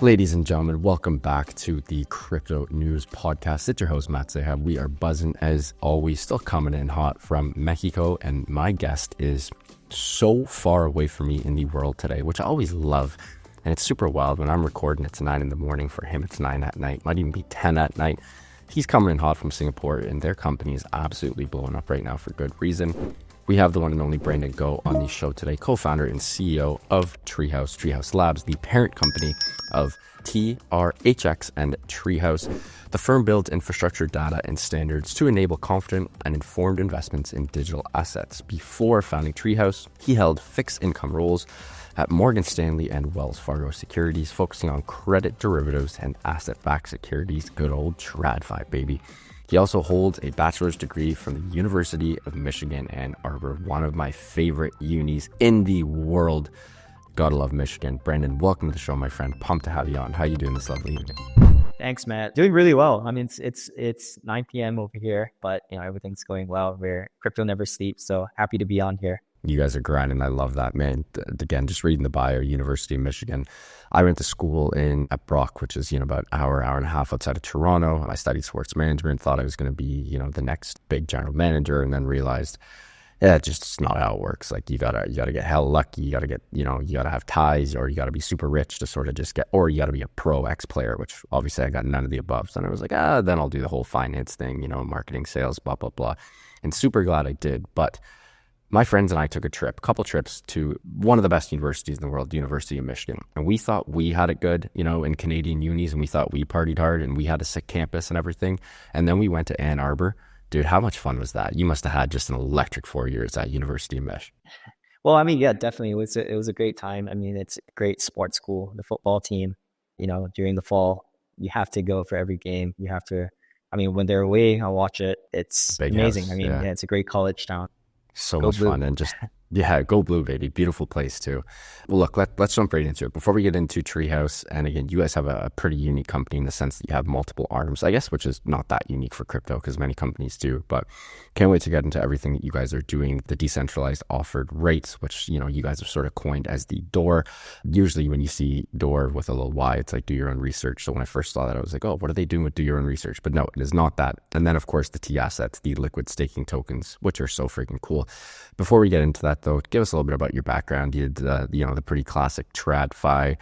Ladies and gentlemen, welcome back to the Crypto News Podcast. It's your host, Matt Zahab. We are buzzing as always, still coming in hot from Mexico. And my guest is so far away from me in the world today, which I always love. And it's super wild. When I'm recording, it's 9 in the morning. For him, it's 9 at night. Might even be 10 at night. He's coming in hot from Singapore, and their company is absolutely blowing up right now for good reason. We have the one and only Brandon Go on the show today, co-founder and CEO of Treehouse Labs, the parent company of TRHX and Treehouse. The firm builds infrastructure, data, and standards to enable confident and informed investments in digital assets. Before founding Treehouse, he held fixed income roles at Morgan Stanley and Wells Fargo Securities, focusing on credit derivatives and asset-backed securities. Good old TradFi, baby. He also holds a bachelor's degree from the University of Michigan, Ann Arbor, one of my favorite unis in the world. Gotta love Michigan. Brandon, welcome to the show, my friend. Pumped to have you on. How you doing this lovely evening? Thanks, Matt. Doing really well. I mean, it's 9 p.m. over here, but everything's going well. Crypto never sleeps, so happy to be on here. You guys are grinding. I love that, man. Again, just reading the bio, University of Michigan. I went to school at Brock, which is, about an hour and a half outside of Toronto. And I studied sports management, thought I was going to be, the next big general manager, and then realized, it's not how it works. Like you gotta get hella lucky. You gotta get, you gotta have ties, or you gotta be super rich to sort of just get, or you gotta be a pro X player, which obviously I got none of the above. So then I was like, then I'll do the whole finance thing, marketing, sales, blah, blah, blah. And super glad I did. But my friends and I took a couple trips to one of the best universities in the world, the University of Michigan. And we thought we had it good, in Canadian unis, and we thought we partied hard and we had a sick campus and everything. And then we went to Ann Arbor. Dude, how much fun was that? You must have had just an electric 4 years at University of Mich. Well, I mean, yeah, definitely. It was a great time. I mean, it's a great sports school. The football team, during the fall, you have to go for every game. You have to, when they're away, I'll watch it. It's Big amazing. House, yeah, it's a great college town. So much fun, and just go blue, baby. Beautiful place too. Well, look, let's jump right into it. Before we get into Treehouse, and again, you guys have a pretty unique company in the sense that you have multiple arms, I guess, which is not that unique for crypto because many companies do. But can't wait to get into everything that you guys are doing. The decentralized offered rates, which you guys have sort of coined as the door. Usually, when you see door with a little Y, it's like do your own research. So when I first saw that, I was like, oh, what are they doing with do your own research? But no, it is not that. And then of course the tAssets, the liquid staking tokens, which are so freaking cool. Before we get into that though, give us a little bit about your background. You did the pretty classic TradFi,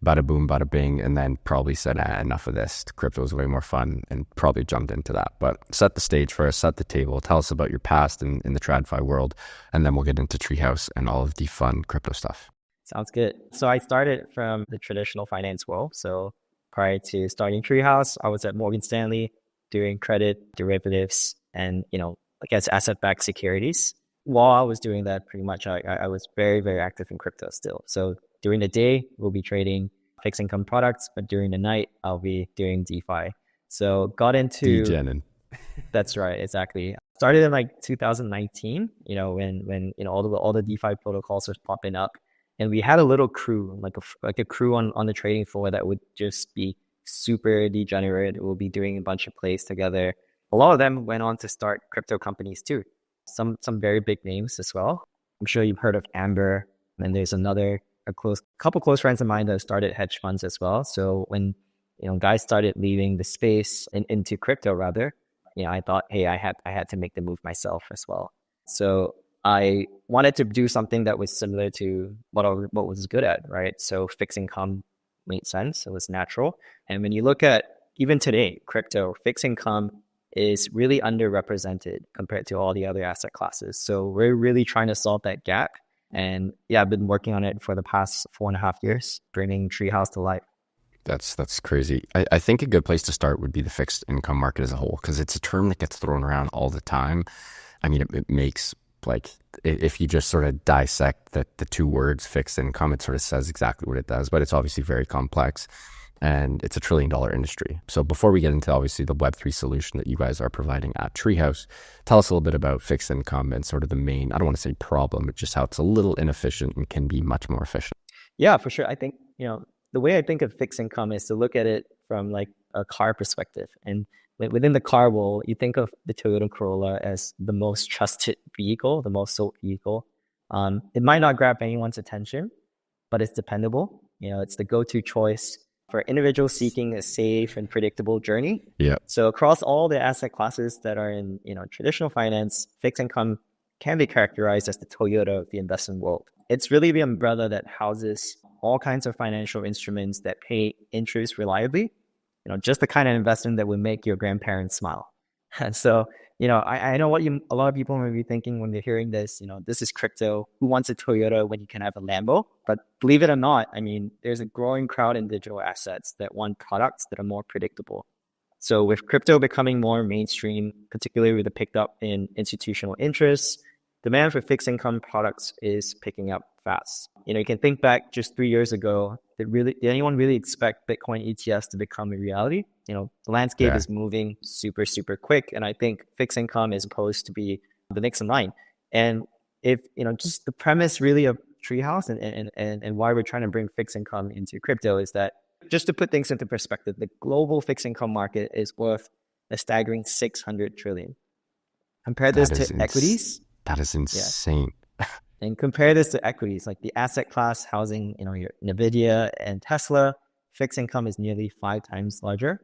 bada boom, bada bing, and then probably said, enough of this. Crypto is way more fun, and probably jumped into that. But set the stage for us, set the table. Tell us about your past in the TradFi world, and then we'll get into Treehouse and all of the fun crypto stuff. Sounds good. So I started from the traditional finance world. So prior to starting Treehouse, I was at Morgan Stanley doing credit derivatives and, I guess asset-backed securities. While I was doing that, pretty much I was very, very active in crypto still. So during the day, we'll be trading fixed income products, but during the night, I'll be doing DeFi. So got into... DGenin. That's right, exactly. Started in like 2019, when all the DeFi protocols were popping up. And we had a little crew, like a crew on the trading floor that would just be super degenerate. We'll be doing a bunch of plays together. A lot of them went on to start crypto companies too. Some very big names as well. I'm sure you've heard of Amber. And there's couple close friends of mine that started hedge funds as well. So when guys started leaving the space into crypto rather, I thought, hey, I had to make the move myself as well. So I wanted to do something that was similar to what I was good at, right? So fixed income made sense. It was natural. And when you look at even today, crypto, fixed income is really underrepresented compared to all the other asset classes. So we're really trying to solve that gap. And yeah, I've been working on it for the past 4.5 years, bringing Treehouse to life. That's crazy. I think a good place to start would be the fixed income market as a whole, because it's a term that gets thrown around all the time. I mean, it makes, like, if you just sort of dissect the two words fixed income, it sort of says exactly what it does, but it's obviously very complex. And it's $1 trillion industry. So before we get into obviously the Web3 solution that you guys are providing at Treehouse, tell us a little bit about fixed income and sort of the main, I don't want to say problem, but just how it's a little inefficient and can be much more efficient. Yeah, for sure. I think, the way I think of fixed income is to look at it from like a car perspective. And within the car world, you think of the Toyota Corolla as the most trusted vehicle, the most sold vehicle. It might not grab anyone's attention, but it's dependable. It's the go-to choice for individuals seeking a safe and predictable journey. Yeah. So across all the asset classes that are in, traditional finance, fixed income can be characterized as the Toyota of the investment world. It's really the umbrella that houses all kinds of financial instruments that pay interest reliably, just the kind of investment that would make your grandparents smile. And so, I know what a lot of people may be thinking when they're hearing this, this is crypto. Who wants a Toyota when you can have a Lambo? But believe it or not, there's a growing crowd in digital assets that want products that are more predictable. So with crypto becoming more mainstream, particularly with the picked up in institutional interests, demand for fixed income products is picking up fast. You can think back just 3 years ago, did anyone really expect Bitcoin ETFs to become a reality? The landscape is moving super, super quick. And I think fixed income is supposed to be the next in line. And if, just the premise really of Treehouse and why we're trying to bring fixed income into crypto is that, just to put things into perspective, the global fixed income market is worth a staggering 600 trillion. Compare this to equities. That is insane. Yeah. And compare this to equities, like the asset class housing, your Nvidia and Tesla, fixed income is nearly 5 times larger.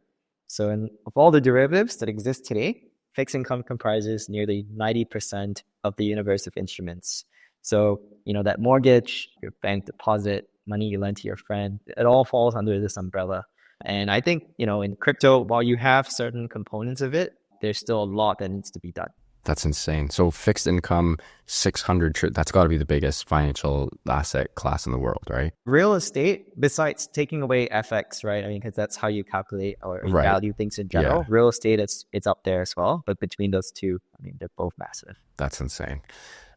So of all the derivatives that exist today, fixed income comprises nearly 90% of the universe of instruments. So, that mortgage, your bank deposit, money you lend to your friend, it all falls under this umbrella. And I think, in crypto, while you have certain components of it, there's still a lot that needs to be done. That's insane. So fixed income, 600, that's got to be the biggest financial asset class in the world, right? Real estate, besides taking away FX, right? Because that's how you calculate or value things in general. Yeah. Real estate, it's up there as well. But between those two, they're both massive. That's insane.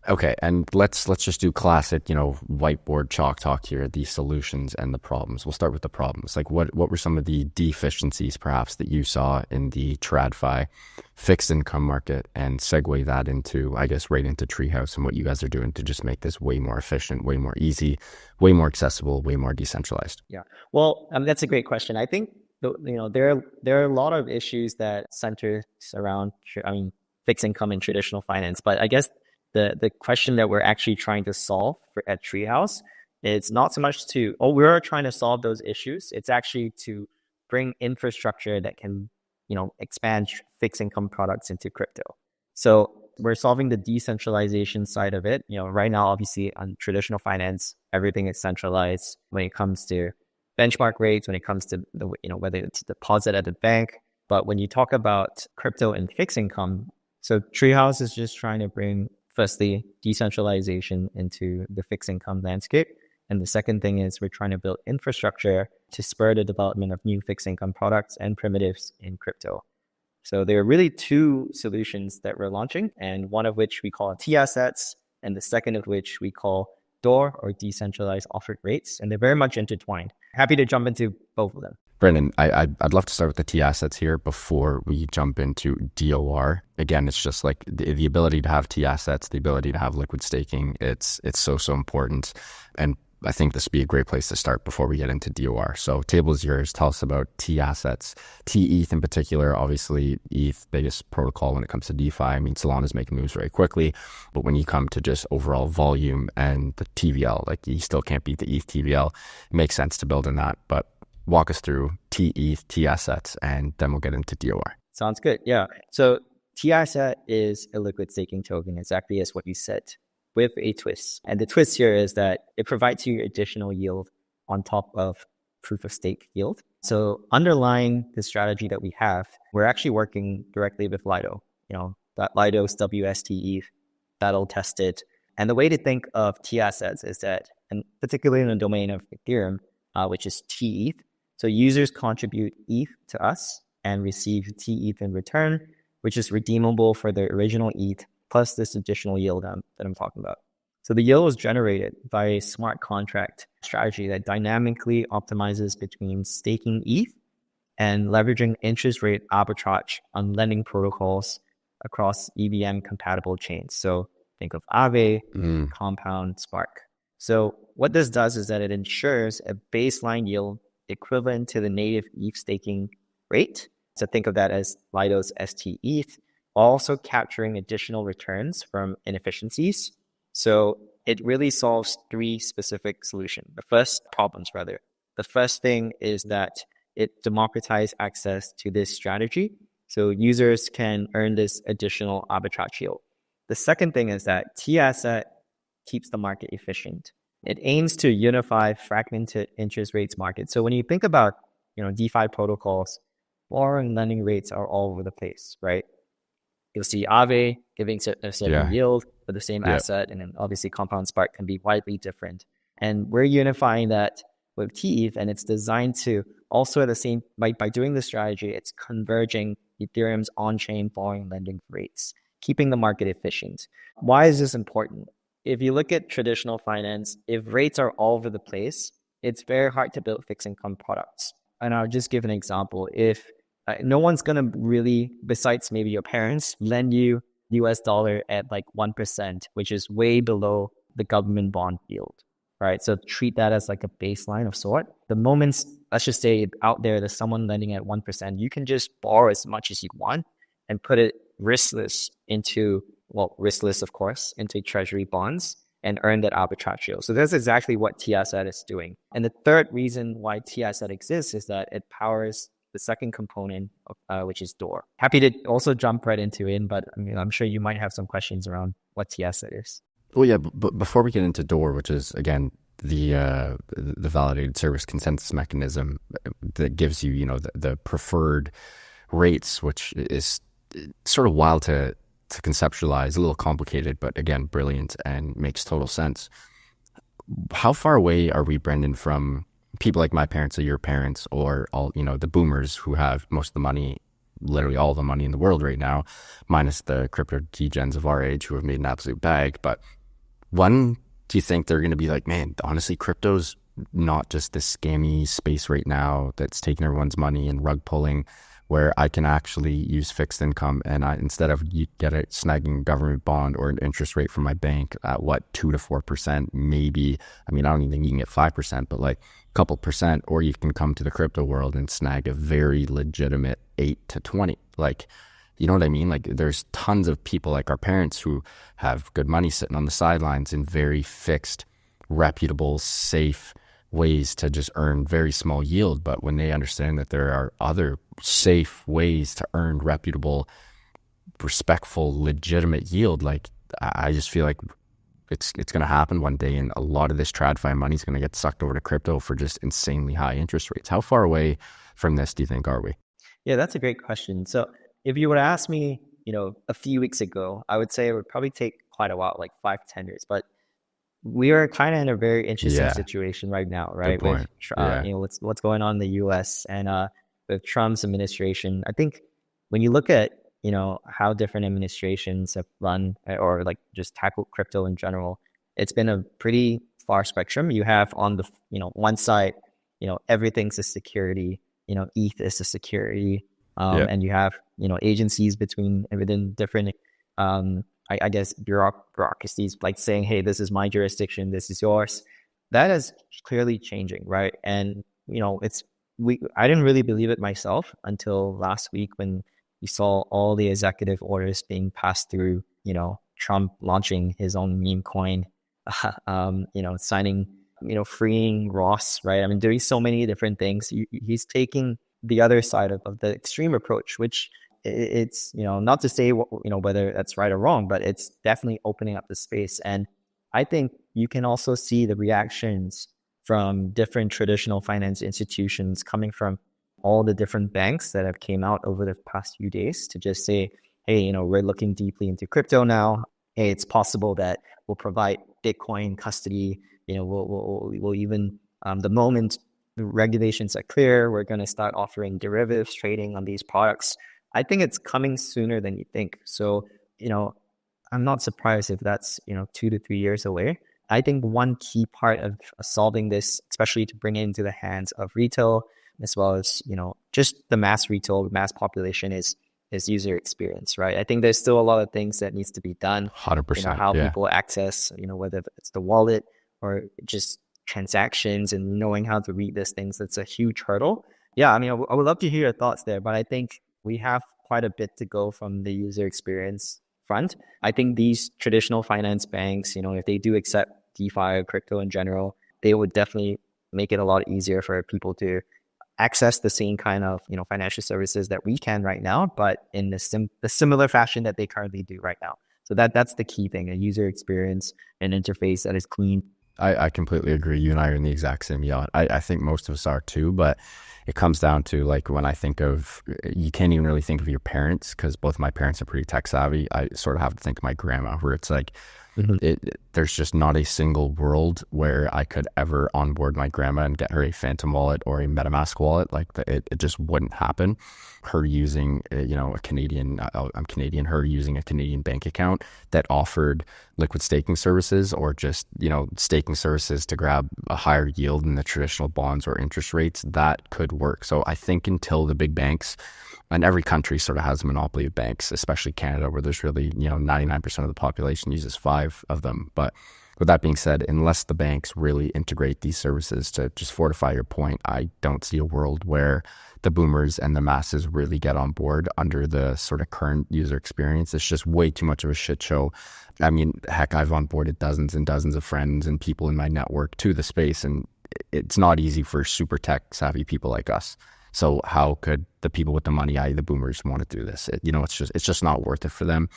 Okay, and let's just do classic, whiteboard chalk talk here, the solutions and the problems. We'll start with the problems. Like what were some of the deficiencies perhaps that you saw in the TradFi fixed income market, and segue that into, I guess, right into Treehouse and what you guys are doing to just make this way more efficient, way more easy, way more accessible, way more decentralized? Yeah, well, that's a great question. I think, there are a lot of issues that center around, fixed income and traditional finance, but I guess the question that we're actually trying to solve at Treehouse, it's not so much we're trying to solve those issues. It's actually to bring infrastructure that can, expand fixed income products into crypto. So we're solving the decentralization side of it. Right now, obviously on traditional finance, everything is centralized when it comes to benchmark rates, when it comes to whether it's deposit at the bank. But when you talk about crypto and fixed income, so Treehouse is just trying to bring, firstly, decentralization into the fixed income landscape. And the second thing is we're trying to build infrastructure to spur the development of new fixed income products and primitives in crypto. So there are really 2 solutions that we're launching, and one of which we call tAssets, and the second of which we call DOR, or decentralized offered rates. And they're very much intertwined. Happy to jump into both of them. Brendan, I'd love to start with the tAssets here before we jump into DOR. Again, it's just like the ability to have tAssets, the ability to have liquid staking. It's so important. And I think this would be a great place to start before we get into DOR. So table is yours. Tell us about tAssets, tETH in particular. Obviously, ETH, biggest protocol when it comes to DeFi. Solana's making moves very quickly. But when you come to just overall volume and the TVL, like you still can't beat the ETH TVL. It makes sense to build in that. But walk us through tETH, tAssets, and then we'll get into DOR. Sounds good. Yeah. So tAsset is a liquid staking token, exactly as what you said, with a twist. And the twist here is that it provides you additional yield on top of proof of stake yield. So underlying the strategy that we have, we're actually working directly with Lido. That Lido's WSTETH, that'll test it. And the way to think of tAssets is that, and particularly in the domain of Ethereum, which is tETH, so users contribute ETH to us and receive tETH in return, which is redeemable for the original ETH plus this additional yield that I'm talking about. So the yield is generated by a smart contract strategy that dynamically optimizes between staking ETH and leveraging interest rate arbitrage on lending protocols across EVM compatible chains. So think of Aave, Compound, Spark. So what this does is that it ensures a baseline yield equivalent to the native ETH staking rate. So think of that as Lido's stETH, also capturing additional returns from inefficiencies. So it really solves 3 specific solutions. The first problems, rather. The first thing is that it democratized access to this strategy, so users can earn this additional arbitrage yield. The second thing is that tAsset keeps the market efficient. It aims to unify fragmented interest rates market. So when you think about, DeFi protocols, borrowing lending rates are all over the place, right? You'll see Aave giving a certain yield for the same asset, and then obviously Compound Spark can be widely different. And we're unifying that with tETH, and it's designed to also at the same, by doing this strategy, it's converging Ethereum's on-chain borrowing lending rates, keeping the market efficient. Why is this important? If you look at traditional finance, if rates are all over the place, it's very hard to build fixed income products. And I'll just give an example. If no one's going to really, besides maybe your parents, lend you US dollar at like 1%, which is way below the government bond yield, right? So treat that as like a baseline of sort. The moments, let's just say out there's someone lending at 1%, you can just borrow as much as you want and put it riskless of course, into treasury bonds and earn that arbitrage yield. So that's exactly what tAsset is doing. And the third reason why tAsset exists is that it powers the second component, which is Door. Happy to also jump right into it, but I'm sure you might have some questions around what tAsset is. Well, yeah, but before we get into Door, which is, again, the validated service consensus mechanism that gives you, the preferred rates, which is sort of wild to conceptualize, a little complicated, but again, brilliant and makes total sense. How far away are we, Brendan, from people like my parents or your parents or all, the boomers who have most of the money, literally all the money in the world right now, minus the crypto degens of our age who have made an absolute bag. But when do you think they're going to be like, man, honestly, crypto's not just this scammy space right now that's taking everyone's money and rug pulling, where I can actually use fixed income and instead of you get a snagging government bond or an interest rate from my bank at 2 to 4%, maybe, I don't even think you can get 5%, but like a couple percent, or you can come to the crypto world and snag a very legitimate 8 to 20. Like, you know what I mean? Like there's tons of people like our parents who have good money sitting on the sidelines in very fixed, reputable, safe ways to just earn very small yield. But when they understand that there are other safe ways to earn reputable, respectful, legitimate yield, like I just feel like it's going to happen one day, and a lot of this TradFi money is going to get sucked over to crypto for just insanely high interest rates. How far away from this do you think are we? Yeah, that's a great question. So if you were to ask me, a few weeks ago, I would say it would probably take quite a while, like 5-10 years. But we are kind of in a very interesting situation right now, right? With what's going on in the U.S. and with Trump's administration. I think when you look at how different administrations have run or like just tackled crypto in general, it's been a pretty far spectrum. You have on the one side, everything's a security, ETH is a security, and you have agencies within different I guess bureaucracies like saying, hey, this is my jurisdiction, this is yours. That is clearly changing, right? And I didn't really believe it myself until last week when we saw all the executive orders being passed through, Trump launching his own meme coin, signing, freeing Ross, right? Doing so many different things. He's taking the other side of the extreme approach, which it's, not to say, whether that's right or wrong, but it's definitely opening up the space. And I think you can also see the reactions from different traditional finance institutions coming from all the different banks that have came out over the past few days to just say, hey, we're looking deeply into crypto now. Hey, it's possible that we'll provide Bitcoin custody. We'll even, the moment the regulations are clear, we're going to start offering derivatives trading on these products. I think it's coming sooner than you think. So, I'm not surprised if that's, 2 to 3 years away. I think one key part of solving this, especially to bring it into the hands of retail, as well as, just the mass population is user experience, right? I think there's still a lot of things that needs to be done. 100%. How people access, whether it's the wallet or just transactions and knowing how to read these things. That's a huge hurdle. Yeah, I would love to hear your thoughts there, but I think we have quite a bit to go from the user experience front. I think these traditional finance banks, if they do accept DeFi or crypto in general, they would definitely make it a lot easier for people to access the same kind of, financial services that we can right now, but in the similar fashion that they currently do right now. So that's the key thing, a user experience, an interface that is clean. I completely agree. You and I are in the exact same yacht. I think most of us are too, but it comes down to like when I think of, you can't even really think of your parents because both my parents are pretty tech savvy. I sort of have to think of my grandma where it's like, there's just not a single world where I could ever onboard my grandma and get her a Phantom wallet or a MetaMask wallet. Like it just wouldn't happen. Her using, a Canadian, I'm Canadian, her using a Canadian bank account that offered liquid staking services or just, staking services to grab a higher yield than the traditional bonds or interest rates, that could work. So I think until the big banks, and every country sort of has a monopoly of banks, especially Canada, where there's really, 99% of the population uses 5 of them. But with that being said, unless the banks really integrate these services to just fortify your point, I don't see a world where the boomers and the masses really get on board under the sort of current user experience. It's just way too much of a shit show. I mean, heck, I've onboarded dozens and dozens of friends and people in my network to the space, and it's not easy for super tech savvy people like us. So how could the people with the money, i.e. the boomers, want to do this? It's just not worth it for them.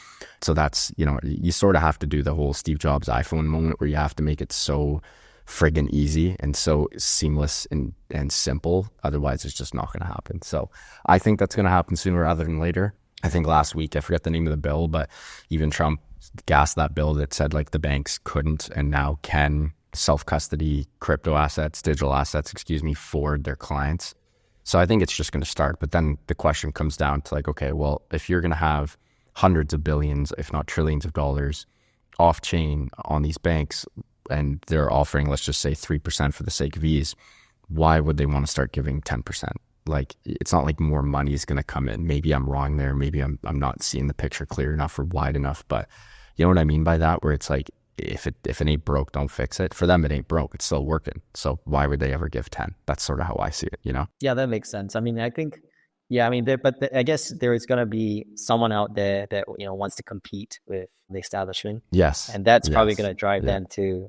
So that's, you sort of have to do the whole Steve Jobs iPhone moment where you have to make it so friggin' easy and so seamless and simple. Otherwise, it's just not going to happen. So I think that's going to happen sooner rather than later. I think last week, I forget the name of the bill, but even Trump gassed that bill that said like the banks couldn't and now can self-custody digital assets, for their clients. So I think it's just going to start. But then the question comes down to like, okay, well, if you're going to have hundreds of billions, if not trillions of dollars off chain on these banks, and they're offering, let's just say 3% for the sake of ease, why would they want to start giving 10%? Like, it's not like more money is going to come in. Maybe I'm wrong there. Maybe I'm not seeing the picture clear enough or wide enough. But you know what I mean by that? Where it's like, if it ain't broke, don't fix it. For them, it ain't broke. It's still working. So why would they ever give 10? That's sort of how I see it, Yeah, that makes sense. I mean, I think, I guess there is going to be someone out there that, wants to compete with the establishment. Yes. And that's probably going to drive them to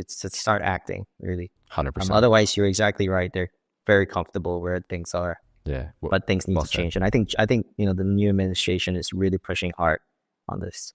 start acting, really. 100%. Otherwise, you're exactly right. They're very comfortable where things are. Yeah. But things need to change. And I think, the new administration is really pushing hard on this.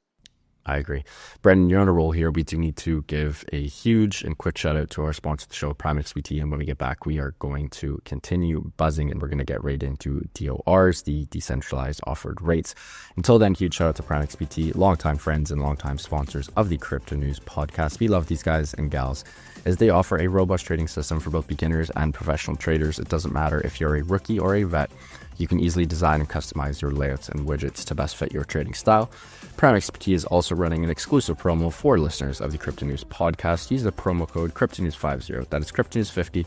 I agree. Brendan, you're on a roll here. We do need to give a huge and quick shout out to our sponsor of the show, PrimeXBT. And when we get back, we are going to continue buzzing and we're going to get right into DORs, the decentralized offered rates. Until then, huge shout out to PrimeXBT, longtime friends and longtime sponsors of the Crypto News Podcast. We love these guys and gals as they offer a robust trading system for both beginners and professional traders. It doesn't matter if you're a rookie or a vet. You can easily design and customize your layouts and widgets to best fit your trading style. PrimeXBT is also running an exclusive promo for listeners of the Crypto News Podcast. Use the promo code CryptoNews50. That is CryptoNews50,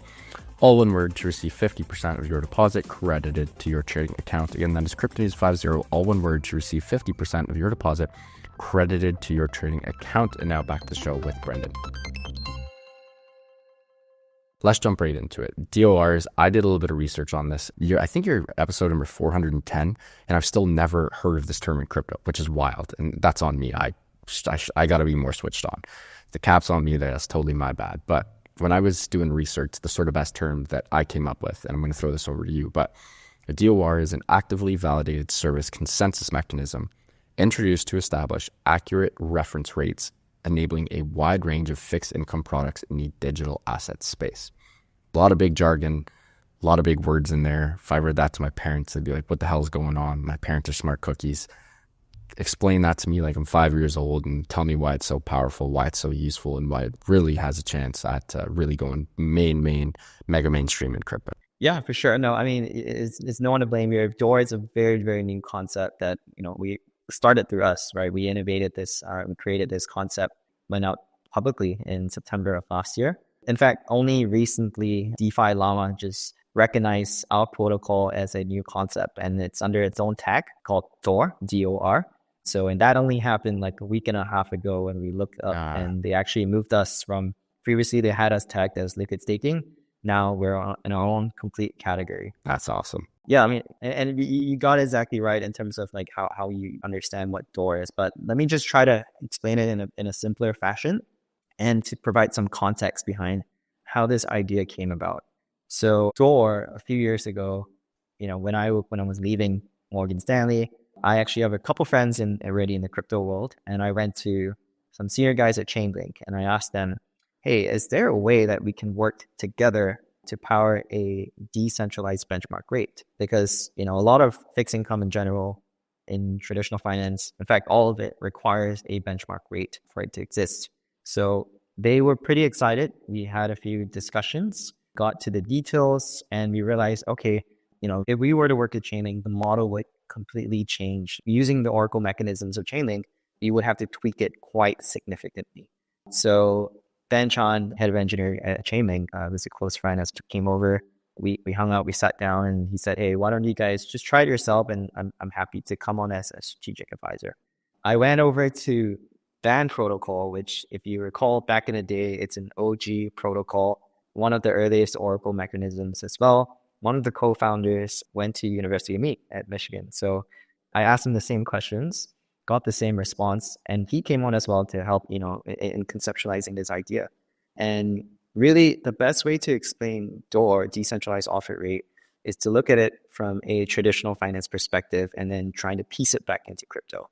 all one word, to receive 50% of your deposit credited to your trading account. Again, that is CryptoNews50, all one word, to receive 50% of your deposit credited to your trading account. And now back to the show with Brendan. Let's jump right into it. DORs, I did a little bit of research on this. I think you're episode number 410, and I've still never heard of this term in crypto, which is wild. And that's on me. I got to be more switched on. The cap's on me there. That's totally my bad. But when I was doing research, the sort of best term that I came up with, and I'm going to throw this over to you, but a DOR is an actively validated service consensus mechanism introduced to establish accurate reference rates, enabling a wide range of fixed income products in the digital asset space. A lot of big jargon, a lot of big words in there. If I read that to my parents, they'd be like, what the hell is going on? My parents are smart cookies. Explain that to me like I'm 5 years old and tell me why it's so powerful, why it's so useful, and why it really has a chance at really going mega mainstream in crypto. Yeah, for sure. No, I mean, it's no one to blame here. DOR is a very, very new concept that, we started through us, right? We innovated this, we created this concept, went out publicly in September of last year. In fact, only recently, DeFi Llama just recognized our protocol as a new concept, and it's under its own tag called DOR, D-O-R. So, and that only happened like a week and a half ago when we looked up, and they actually moved us from, previously they had us tagged as liquid staking. Now we're in our own complete category. That's awesome. Yeah, I mean, and you got it exactly right in terms of like how you understand what DOR is. But let me just try to explain it in a simpler fashion and to provide some context behind how this idea came about. So Door, a few years ago, when I was leaving Morgan Stanley, I actually have a couple friends already in the crypto world, and I went to some senior guys at Chainlink, and I asked them, hey, is there a way that we can work together to power a decentralized benchmark rate? Because, a lot of fixed income in general in traditional finance, in fact, all of it requires a benchmark rate for it to exist. So they were pretty excited. We had a few discussions, got to the details, and we realized, okay, if we were to work at Chainlink, the model would completely change. Using the Oracle mechanisms of Chainlink, we would have to tweak it quite significantly. So Ben Chan, head of engineering at Chainlink, was a close friend, as came over. We hung out, we sat down, and he said, hey, why don't you guys just try it yourself? And I'm happy to come on as a strategic advisor. I went over to BAN protocol, which, if you recall back in the day, it's an OG protocol, one of the earliest Oracle mechanisms as well. One of the co-founders went to University of Meade at Michigan. So I asked him the same questions, got the same response, and he came on as well to help, in conceptualizing this idea. And really, the best way to explain DOR, decentralized offer rate, is to look at it from a traditional finance perspective and then trying to piece it back into crypto.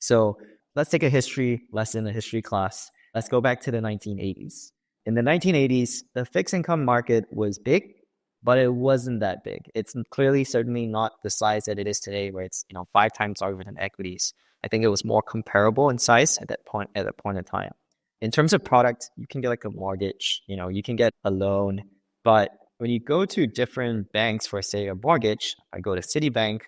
So let's take a history lesson, a history class. Let's go back to the 1980s. In the 1980s, the fixed income market was big, but it wasn't that big. It's clearly certainly not the size that it is today, where it's 5 times larger than equities. I think it was more comparable in size at that point in time. In terms of product, you can get like a mortgage, you can get a loan. But when you go to different banks for, say, a mortgage, I go to Citibank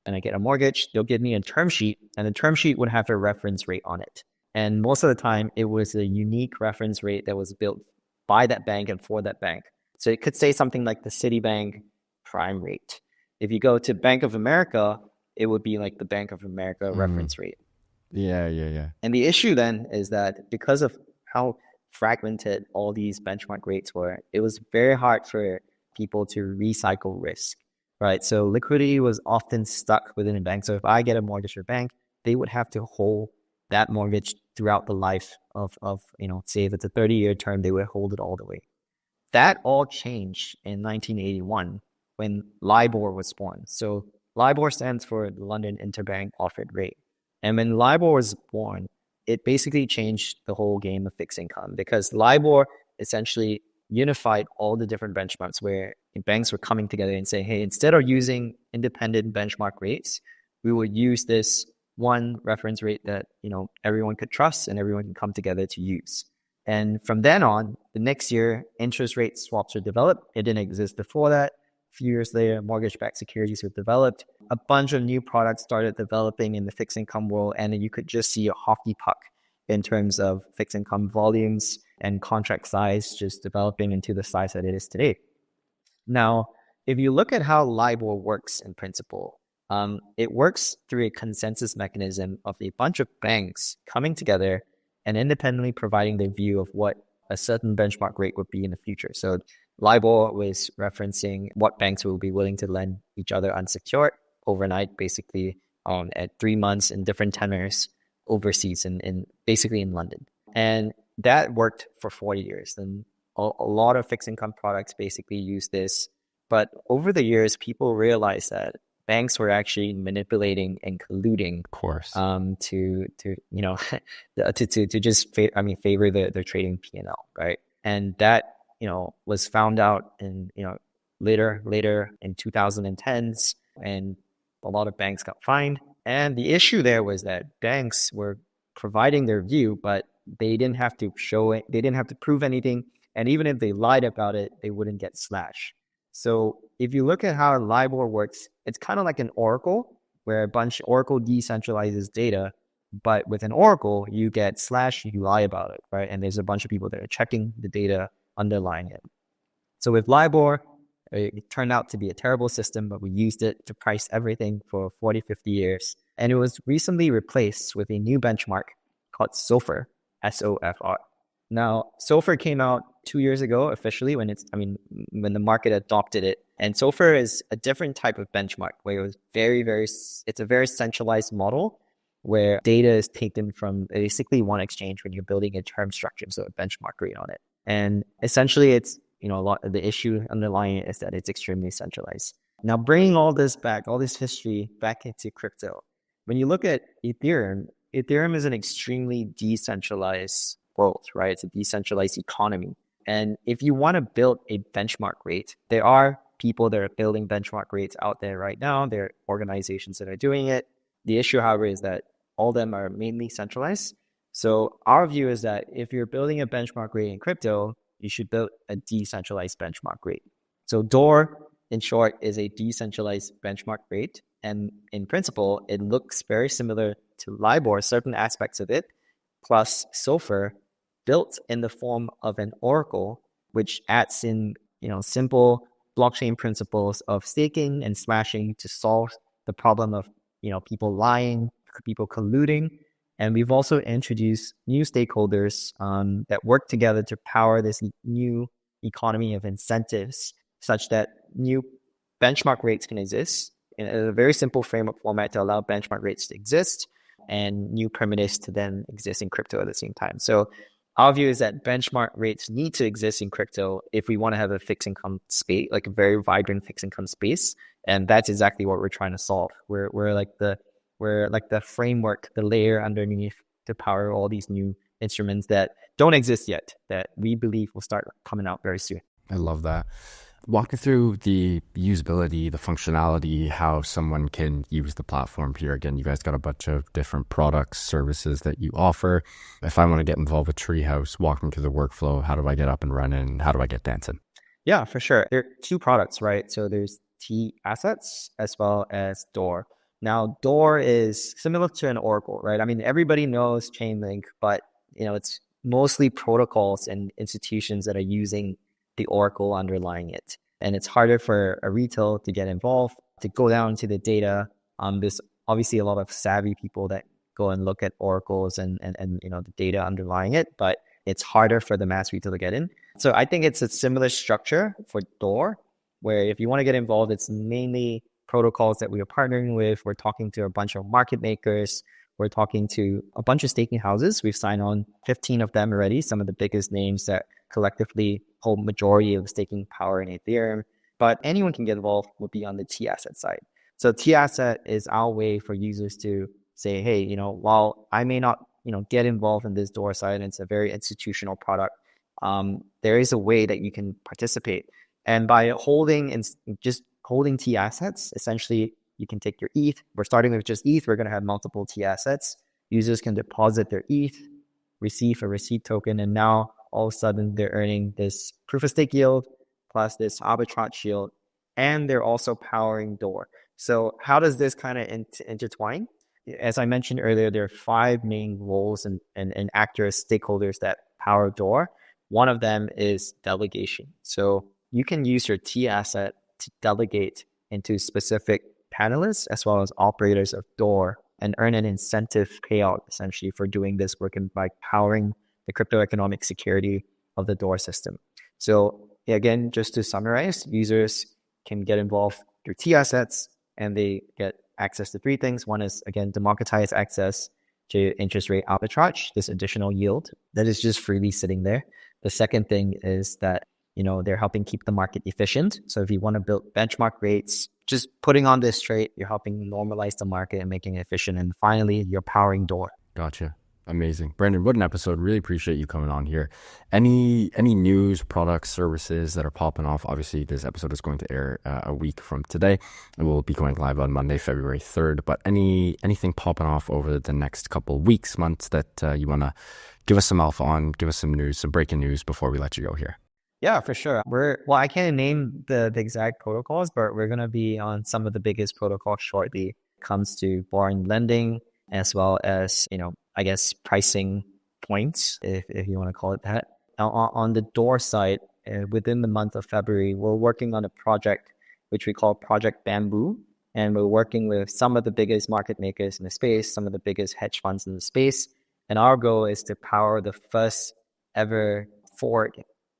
and I get a mortgage, they'll give me a term sheet, and the term sheet would have a reference rate on it. And most of the time, it was a unique reference rate that was built by that bank and for that bank. So it could say something like the Citibank prime rate. If you go to Bank of America, it would be like the Bank of America reference rate. Yeah. And the issue then is that because of how fragmented all these benchmark rates were, it was very hard for people to recycle risk, right? So liquidity was often stuck within a bank. So if I get a mortgage or bank, they would have to hold that mortgage throughout the life of say if it's a 30-year term, they would hold it all the way. That all changed in 1981 when LIBOR was born. So LIBOR stands for London Interbank Offered Rate. And when LIBOR was born, it basically changed the whole game of fixed income, because LIBOR essentially unified all the different benchmarks where banks were coming together and saying, hey, instead of using independent benchmark rates, we will use this one reference rate that everyone could trust and everyone can come together to use. And from then on, the next year, interest rate swaps were developed. It didn't exist before that. A few years later, mortgage-backed securities were developed. A bunch of new products started developing in the fixed income world, and you could just see a hockey puck in terms of fixed income volumes and contract size just developing into the size that it is today. Now, if you look at how LIBOR works in principle, it works through a consensus mechanism of a bunch of banks coming together and independently providing their view of what a certain benchmark rate would be in the future. So LIBOR was referencing what banks will be willing to lend each other unsecured overnight, basically at 3 months in different tenors overseas in basically in London. And that worked for 40 years. And a lot of fixed income products basically use this. But over the years, people realized that banks were actually manipulating and colluding, Of course, to just favor their trading P&L, right? And that was found out in later in 2010s, and a lot of banks got fined. And the issue there was that banks were providing their view, but they didn't have to show it, they didn't have to prove anything, and even if they lied about it, they wouldn't get slashed. So if you look at how LIBOR works, it's kind of like an Oracle, where Oracle decentralizes data, but with an Oracle, you get slashed, you lie about it, right? And there's a bunch of people that are checking the data underlying it. So with LIBOR, it turned out to be a terrible system, but we used it to price everything for 40, 50 years. And it was recently replaced with a new benchmark called SOFR, SOFR. Now, SOFR came out 2 years ago officially when the market adopted it. And SOFR is a different type of benchmark where it was it's a very centralized model where data is taken from basically one exchange when you're building a term structure, so a benchmark rate on it. And essentially it's, a lot of the issue underlying it is that it's extremely centralized. Now, bringing all this back, all this history back into crypto, when you look at Ethereum is an extremely decentralized world, right? It's a decentralized economy. And if you want to build a benchmark rate, there are people that are building benchmark rates out there right now. There are organizations that are doing it. The issue, however, is that all of them are mainly centralized. So our view is that if you're building a benchmark rate in crypto, you should build a decentralized benchmark rate. So DOR, in short, is a decentralized benchmark rate. And in principle, it looks very similar to LIBOR, certain aspects of it, plus SOFR, built in the form of an oracle, which adds in, simple blockchain principles of staking and smashing to solve the problem of, people lying, people colluding. And we've also introduced new stakeholders that work together to power this new economy of incentives, such that new benchmark rates can exist in a very simple framework format to allow benchmark rates to exist and new primitives to then exist in crypto at the same time. So our view is that benchmark rates need to exist in crypto if we want to have a fixed income space, like a very vibrant fixed income space. And that's exactly what we're trying to solve. We're like the framework, the layer underneath to power all these new instruments that don't exist yet, that we believe will start coming out very soon. I love that. Walk me through the usability, the functionality, how someone can use the platform here. Again, you guys got a bunch of different products, services that you offer. If I want to get involved with Treehouse, walk me through the workflow. How do I get up and running? How do I get dancing? Yeah, for sure. There are two products, right? So there's tAssets as well as DOR. Now, DOR is similar to an oracle, right? I mean, everybody knows Chainlink, but it's mostly protocols and institutions that are using the oracle underlying it. And it's harder for a retail to get involved, to go down to the data. There's obviously a lot of savvy people that go and look at oracles and the data underlying it, but it's harder for the mass retail to get in. So I think it's a similar structure for DOR, where if you want to get involved, it's mainly protocols that we are partnering with. We're talking to a bunch of market makers. We're talking to a bunch of staking houses. We've signed on 15 of them already, some of the biggest names that collectively hold majority of the staking power in Ethereum. But anyone can get involved would be on the tAsset side. So tAsset is our way for users to say, hey, while I may not, get involved in this DOR side, and it's a very institutional product, there is a way that you can participate. And by holding tAssets, essentially you can take your ETH. We're starting with just ETH. We're going to have multiple tAssets. Users can deposit their ETH, receive a receipt token, and now all of a sudden they're earning this proof of stake yield plus this arbitrage yield, and they're also powering DOR. So how does this kind of intertwine? As I mentioned earlier, there are 5 main roles and actors, stakeholders that power DOR. One of them is delegation. So you can use your tAsset to delegate into specific panelists as well as operators of DOR and earn an incentive payout essentially for doing this work and by powering the crypto economic security of the DOR system. So again, just to summarize, users can get involved through tAssets and they get access to 3 things. One is, again, democratized access to interest rate arbitrage, this additional yield that is just freely sitting there. The second thing is that, they're helping keep the market efficient. So if you want to build benchmark rates, just putting on this trade, you're helping normalize the market and making it efficient. And finally, you're powering DOR. Gotcha. Amazing. Brandon, what an episode. Really appreciate you coming on here. Any news, products, services that are popping off? Obviously, this episode is going to air a week from today. It will be going live on Monday, February 3rd. But anything popping off over the next couple weeks, months that you want to give us some alpha on, give us some news, some breaking news before we let you go here? Yeah, for sure. I can't name the exact protocols, but we're going to be on some of the biggest protocols shortly. It comes to borrowing lending, as well as, I guess, pricing points, if you want to call it that. Now, on the DOR side, within the month of February, we're working on a project which we call Project Bamboo. And we're working with some of the biggest market makers in the space, some of the biggest hedge funds in the space. And our goal is to power the first ever fork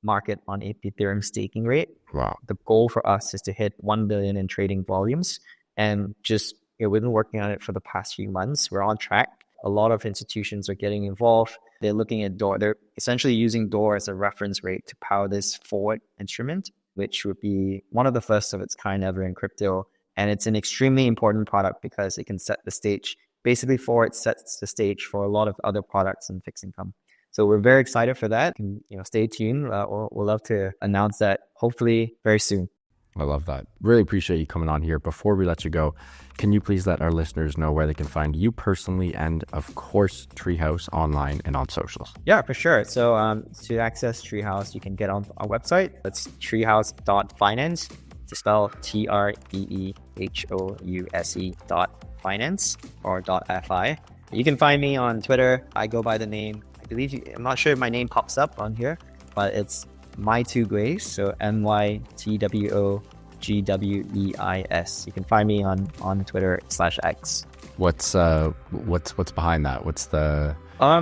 market on Ethereum staking rate. Wow. The goal for us is to hit 1 billion in trading volumes. And we've been working on it for the past few months. We're on track. A lot of institutions are getting involved. they're looking at Door. They're essentially using Door as a reference rate to power this forward instrument, which would be one of the first of its kind ever in crypto. And it's an extremely important product because it can set the stage. Basically, Forward sets the stage for a lot of other products in fixed income. So we're very excited for that. And, stay tuned. We'll love to announce that hopefully very soon. I love that. Really appreciate you coming on here. Before we let you go, can you please let our listeners know where they can find you personally and, of course, Treehouse online and on socials? Yeah, for sure. So to access Treehouse, you can get on our website. That's treehouse.finance, to spell TREEHOUSE.finance or .fi. You can find me on Twitter. I go by the name, I'm not sure if my name pops up on here, but it's My2Gweis, so MYTWOGWEIS. You can find me on Twitter /X. What's behind that? What's the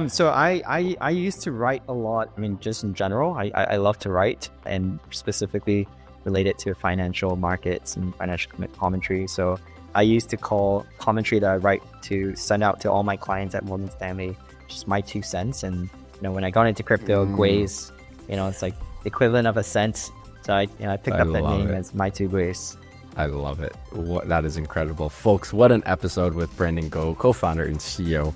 So I used to write a lot. I mean, just in general, I love to write, and specifically related to financial markets and financial commentary. So I used to call commentary that I write to send out to all my clients at Morgan Stanley just my 2 cents. And when I got into crypto, Gweis, it's like the equivalent of a cent. So I picked up that name as My2Gweis. I love it. That is incredible. Folks, what an episode with Brendan Go, co-founder and CEO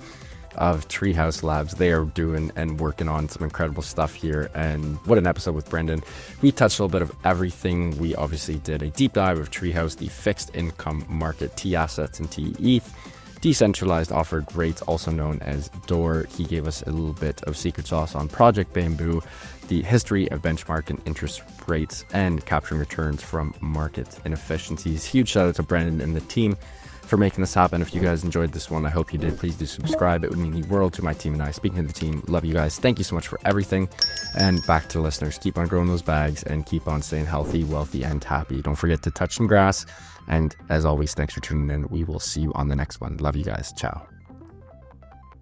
of Treehouse Labs. They are doing and working on some incredible stuff here. And what an episode with Brendan. We touched a little bit of everything. We obviously did a deep dive of Treehouse, the fixed income market, tAssets and tETH. Decentralized offered rates, also known as Door. He gave us a little bit of secret sauce on Project Bamboo, the history of benchmarking interest rates, and capturing returns from market inefficiencies. Huge shout out to Brendan and the team for making this happen. If you guys enjoyed this one, I hope you did. Please do subscribe. It would mean the world to my team and I. Speaking of the team, love you guys. Thank you so much for everything. And back to listeners, keep on growing those bags and keep on staying healthy, wealthy, and happy. Don't forget to touch some grass. And as always, thanks for tuning in. We will see you on the next one. Love you guys. Ciao.